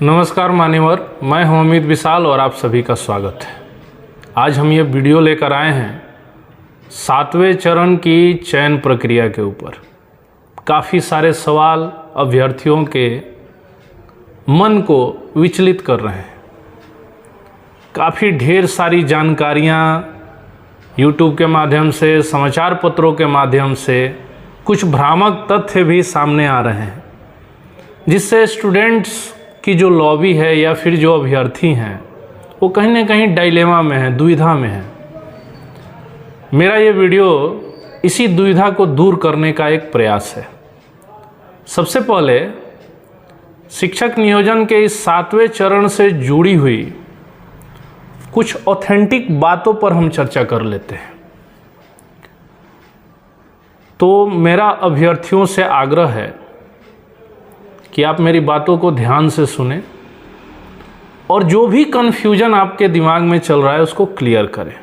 नमस्कार मान्यवर, मैं हूं अमित विशाल और आप सभी का स्वागत है। आज हम ये वीडियो लेकर आए हैं 7वें चरण की चयन प्रक्रिया के ऊपर। काफ़ी सारे सवाल अभ्यर्थियों के मन को विचलित कर रहे हैं। काफ़ी ढेर सारी जानकारियाँ यूट्यूब के माध्यम से, समाचार पत्रों के माध्यम से, कुछ भ्रामक तथ्य भी सामने आ रहे हैं, जिससे स्टूडेंट्स की जो लॉबी है या फिर जो अभ्यर्थी हैं वो कहीं ना कहीं डायलेमा में है, दुविधा में है। मेरा ये वीडियो इसी दुविधा को दूर करने का एक प्रयास है। सबसे पहले शिक्षक नियोजन के इस 7वें चरण से जुड़ी हुई कुछ ऑथेंटिक बातों पर हम चर्चा कर लेते हैं। तो मेरा अभ्यर्थियों से आग्रह है कि आप मेरी बातों को ध्यान से सुनें और जो भी कन्फ्यूजन आपके दिमाग में चल रहा है उसको क्लियर करें।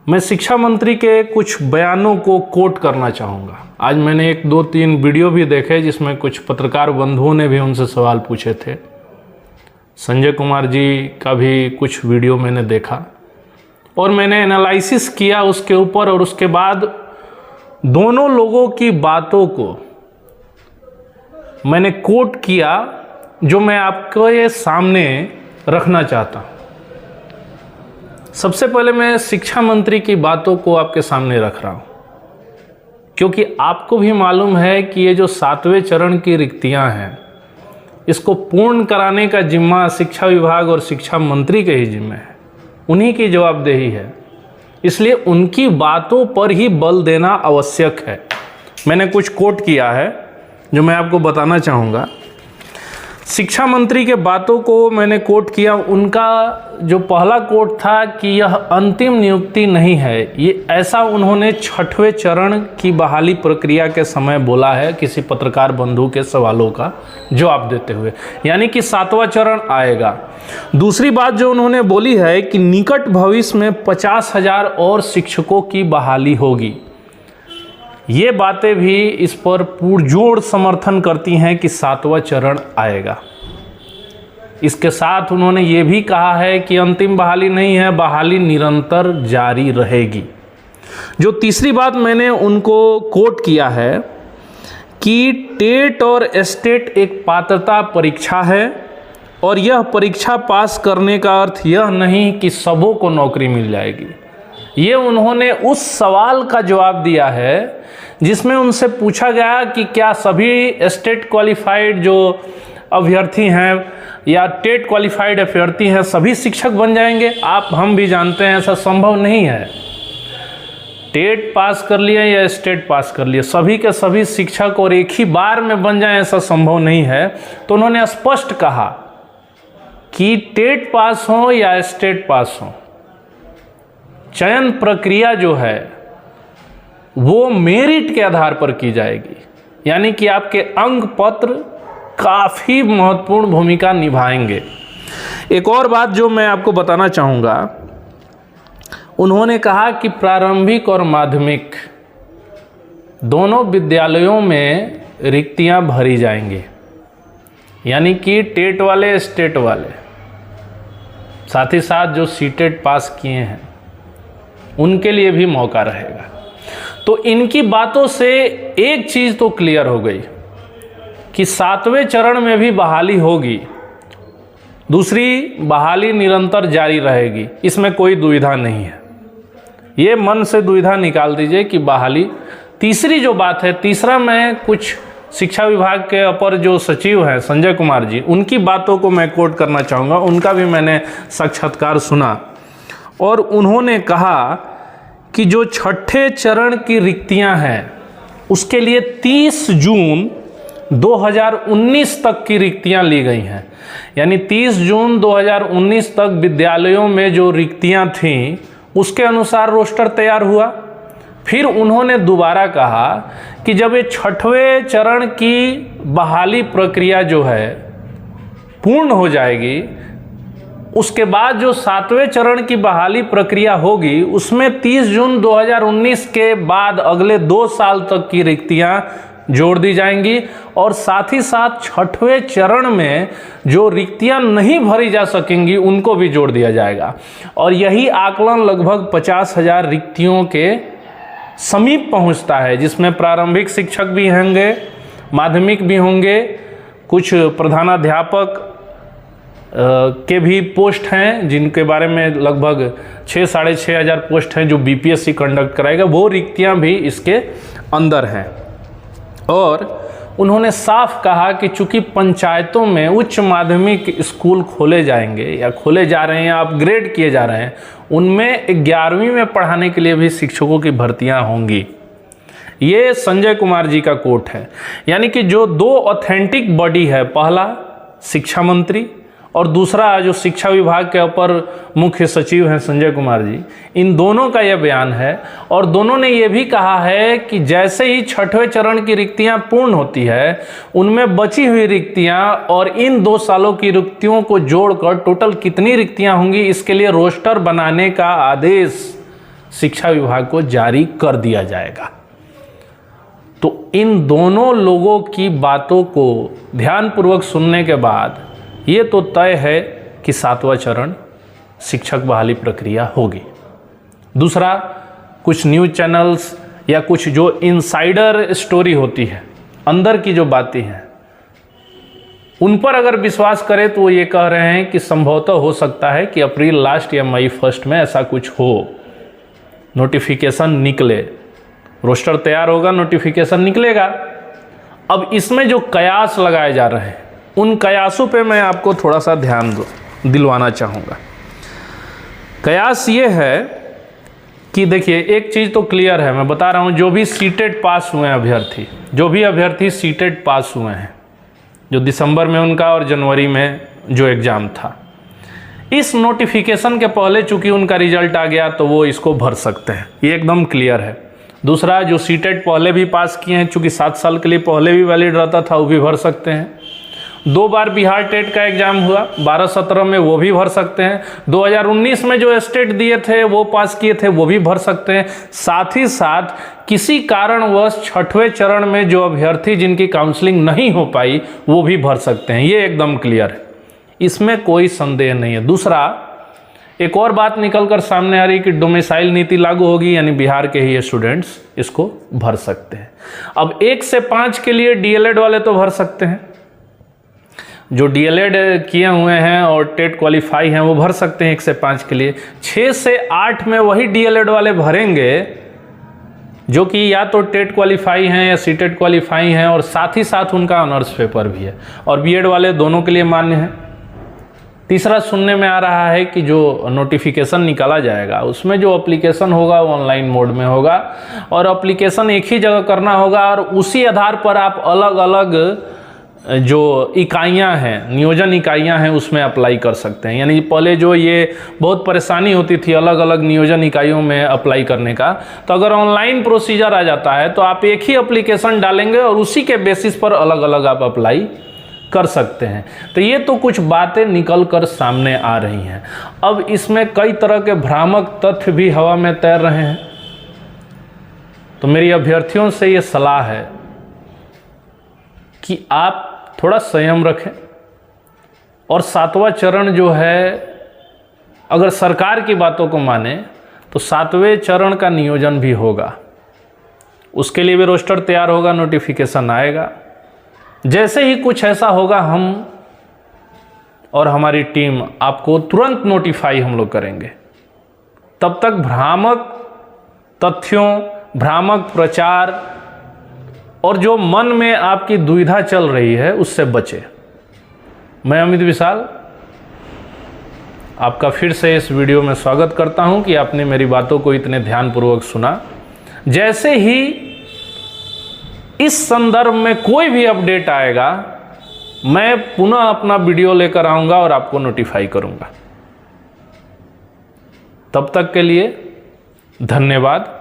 मैं शिक्षा मंत्री के कुछ बयानों को कोट करना चाहूँगा। आज मैंने 1-2-3 वीडियो भी देखे जिसमें कुछ पत्रकार बंधुओं ने भी उनसे सवाल पूछे थे। संजय कुमार जी का भी कुछ वीडियो मैंने देखा और मैंने एनालिसिस किया उसके ऊपर, और उसके बाद दोनों लोगों की बातों को मैंने कोट किया, जो मैं आपको ये सामने रखना चाहता हूँ। सबसे पहले मैं शिक्षा मंत्री की बातों को आपके सामने रख रहा हूँ, क्योंकि आपको भी मालूम है कि ये जो 7वें चरण की रिक्तियाँ हैं, इसको पूर्ण कराने का जिम्मा शिक्षा विभाग और शिक्षा मंत्री के ही जिम्मे है, उन्हीं की जवाबदेही है। इसलिए उनकी बातों पर ही बल देना आवश्यक है। मैंने कुछ कोट किया है जो मैं आपको बताना चाहूँगा। शिक्षा मंत्री के बातों को मैंने कोट किया। उनका जो पहला कोट था कि यह अंतिम नियुक्ति नहीं है, ये ऐसा उन्होंने 6वें चरण की बहाली प्रक्रिया के समय बोला है किसी पत्रकार बंधु के सवालों का जवाब देते हुए, यानी कि 7वां चरण आएगा। दूसरी बात जो उन्होंने बोली है कि निकट भविष्य में 50,000 और शिक्षकों की बहाली होगी। ये बातें भी इस पर पुरजोर समर्थन करती हैं कि 7वां चरण आएगा। इसके साथ उन्होंने ये भी कहा है कि अंतिम बहाली नहीं है, बहाली निरंतर जारी रहेगी। जो तीसरी बात मैंने उनको कोट किया है कि टेट और स्टेट एक पात्रता परीक्षा है और यह परीक्षा पास करने का अर्थ यह नहीं कि सबों को नौकरी मिल जाएगी। ये उन्होंने उस सवाल का जवाब दिया है जिसमें उनसे पूछा गया कि क्या सभी स्टेट क्वालिफाइड जो अभ्यर्थी हैं या टेट क्वालिफाइड अभ्यर्थी हैं सभी शिक्षक बन जाएंगे। हम भी जानते हैं ऐसा संभव नहीं है। टेट पास कर लिए या स्टेट पास कर लिए, सभी के सभी शिक्षक और एक ही बार में बन जाएं, ऐसा संभव नहीं है। तो उन्होंने स्पष्ट कहा कि टेट पास हो या स्टेट पास हो, चयन प्रक्रिया जो है वो मेरिट के आधार पर की जाएगी, यानी कि आपके अंक पत्र काफ़ी महत्वपूर्ण भूमिका निभाएंगे। एक और बात जो मैं आपको बताना चाहूँगा, उन्होंने कहा कि प्रारंभिक और माध्यमिक दोनों विद्यालयों में रिक्तियाँ भरी जाएंगी, यानी कि टेट वाले, स्टेट वाले, साथ ही साथ जो सीटेट पास किए हैं उनके लिए भी मौका रहेगा। तो इनकी बातों से एक चीज़ तो क्लियर हो गई कि 7वें चरण में भी बहाली होगी, दूसरी बहाली निरंतर जारी रहेगी, इसमें कोई दुविधा नहीं है। ये मन से दुविधा निकाल दीजिए कि बहाली। तीसरी जो बात है, तीसरा मैं कुछ शिक्षा विभाग के अपर जो सचिव हैं संजय कुमार जी, उनकी बातों को मैं कोट करना चाहूँगा। उनका भी मैंने साक्षात्कार सुना और उन्होंने कहा कि जो 6ठे चरण की रिक्तियां हैं उसके लिए 30 जून 2019 तक की रिक्तियां ली गई हैं, यानी 30 जून 2019 तक विद्यालयों में जो रिक्तियां थीं उसके अनुसार रोस्टर तैयार हुआ। फिर उन्होंने दोबारा कहा कि जब ये 6वें चरण की बहाली प्रक्रिया जो है पूर्ण हो जाएगी, उसके बाद जो 7वें चरण की बहाली प्रक्रिया होगी उसमें 30 जून 2019 के बाद अगले 2 साल तक की रिक्तियां जोड़ दी जाएंगी और साथ ही साथ छठवें चरण में जो रिक्तियां नहीं भरी जा सकेंगी उनको भी जोड़ दिया जाएगा। और यही आकलन लगभग 50,000 रिक्तियों के समीप पहुंचता है, जिसमें प्रारंभिक शिक्षक भी होंगे, माध्यमिक भी होंगे, कुछ प्रधानाध्यापक के भी पोस्ट हैं जिनके बारे में लगभग 6-6,500 पोस्ट हैं जो बीपीएससी कंडक्ट कराएगा, वो रिक्तियां भी इसके अंदर हैं। और उन्होंने साफ कहा कि चूंकि पंचायतों में उच्च माध्यमिक स्कूल खोले जाएंगे या खोले जा रहे हैं या अपग्रेड किए जा रहे हैं, उनमें 11वीं में पढ़ाने के लिए भी शिक्षकों की भर्तियां होंगी। ये संजय कुमार जी का कोट है। यानी कि जो दो ऑथेंटिक बॉडी है, पहला शिक्षा मंत्री और दूसरा जो शिक्षा विभाग के अपर मुख्य सचिव हैं संजय कुमार जी, इन दोनों का यह बयान है। और दोनों ने यह भी कहा है कि जैसे ही छठवें चरण की रिक्तियां पूर्ण होती है, उनमें बची हुई रिक्तियां और इन 2 सालों की रिक्तियों को जोड़कर टोटल कितनी रिक्तियां होंगी, इसके लिए रोस्टर बनाने का आदेश शिक्षा विभाग को जारी कर दिया जाएगा। तो इन दोनों लोगों की बातों को ध्यानपूर्वक सुनने के बाद ये तो तय है कि 7वां चरण शिक्षक बहाली प्रक्रिया होगी। दूसरा, कुछ न्यूज़ चैनल्स या कुछ जो इनसाइडर स्टोरी होती है, अंदर की जो बातें हैं, उन पर अगर विश्वास करें तो वो ये कह रहे हैं कि संभवतः हो सकता है कि अप्रैल लास्ट या मई फर्स्ट में ऐसा कुछ हो, नोटिफिकेशन निकले, रोस्टर तैयार होगा, नोटिफिकेशन निकलेगा। अब इसमें जो कयास लगाए जा रहे हैं, उन कयासों पे मैं आपको थोड़ा सा ध्यान दिलवाना चाहूँगा। कयास ये है कि देखिए, एक चीज़ तो क्लियर है, मैं बता रहा हूँ, जो भी सीटेट पास हुए हैं अभ्यर्थी, जो भी अभ्यर्थी सीटेट पास हुए हैं, जो दिसंबर में उनका और जनवरी में जो एग्ज़ाम था, इस नोटिफिकेशन के पहले चूंकि उनका रिजल्ट आ गया तो वो इसको भर सकते हैं, ये एकदम क्लियर है। दूसरा, जो सीटेट पहले भी पास किए हैं, चूंकि 7 साल के लिए पहले भी वैलिड रहता था, वो भी भर सकते हैं। 2 बार बिहार टेट का एग्जाम हुआ 12-17 में, वो भी भर सकते हैं। 2019 में जो स्टेट दिए थे वो पास किए थे, वो भी भर सकते हैं। साथ ही साथ किसी कारणवश छठवें चरण में जो अभ्यर्थी जिनकी काउंसलिंग नहीं हो पाई, वो भी भर सकते हैं। ये एकदम क्लियर है, इसमें कोई संदेह नहीं है। दूसरा, एक और बात निकल कर सामने आ रही कि डोमिसाइल नीति लागू होगी, यानी बिहार के ही स्टूडेंट्स इसको भर सकते हैं। अब 1 से 5 के लिए डीएलएड वाले तो भर सकते हैं, जो डीएलएड किए हुए हैं और टेट क्वालिफाई हैं वो भर सकते हैं 1 से 5 के लिए। 6 से 8 में वही डीएलएड वाले भरेंगे जो कि या तो टेट क्वालिफाई हैं या सीटेट क्वालिफाई हैं और साथ ही साथ उनका ऑनर्स पेपर भी है, और बीएड वाले दोनों के लिए मान्य है। तीसरा, सुनने में आ रहा है कि जो नोटिफिकेशन निकाला जाएगा उसमें जो एप्लीकेशन होगा वो ऑनलाइन मोड में होगा और एप्लीकेशन एक ही जगह करना होगा और उसी आधार पर आप अलग अलग जो इकाइयां हैं, नियोजन इकाइयां हैं, उसमें अप्लाई कर सकते हैं। यानी पहले जो ये बहुत परेशानी होती थी अलग अलग नियोजन इकाइयों में अप्लाई करने का, तो अगर ऑनलाइन प्रोसीजर आ जाता है तो आप एक ही एप्लीकेशन डालेंगे और उसी के बेसिस पर अलग अलग आप अप्लाई कर सकते हैं। तो ये तो कुछ बातें निकल कर सामने आ रही हैं। अब इसमें कई तरह के भ्रामक तथ्य भी हवा में तैर रहे हैं, तो मेरी अभ्यर्थियों से ये सलाह है कि आप थोड़ा संयम रखें और 7वां चरण जो है, अगर सरकार की बातों को माने तो 7वें चरण का नियोजन भी होगा, उसके लिए भी रोस्टर तैयार होगा, नोटिफिकेशन आएगा। जैसे ही कुछ ऐसा होगा, हम और हमारी टीम आपको तुरंत नोटिफाई हम लोग करेंगे। तब तक भ्रामक तथ्यों, भ्रामक प्रचार और जो मन में आपकी दुविधा चल रही है उससे बचे। मैं अमित विशाल आपका फिर से इस वीडियो में स्वागत करता हूं कि आपने मेरी बातों को इतने ध्यानपूर्वक सुना। जैसे ही इस संदर्भ में कोई भी अपडेट आएगा, मैं पुनः अपना वीडियो लेकर आऊंगा और आपको नोटिफाई करूंगा। तब तक के लिए धन्यवाद।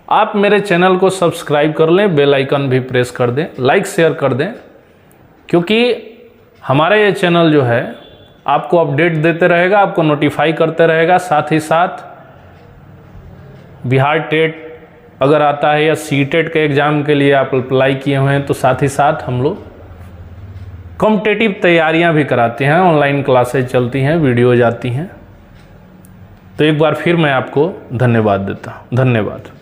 आप मेरे चैनल को सब्सक्राइब कर लें, बेल आइकन भी प्रेस कर दें, लाइक शेयर कर दें, क्योंकि हमारा ये चैनल जो है आपको अपडेट देते रहेगा, आपको नोटिफाई करते रहेगा। साथ ही साथ बिहार टेट अगर आता है, या सीटेट के एग्ज़ाम के लिए आप अप्लाई किए हुए हैं, तो साथ ही साथ हम लोग कॉम्पिटिटिव तैयारियां भी कराते हैं। ऑनलाइन क्लासेज चलती हैं, वीडियो जाती हैं। तो एक बार फिर मैं आपको धन्यवाद देता हूँ। धन्यवाद।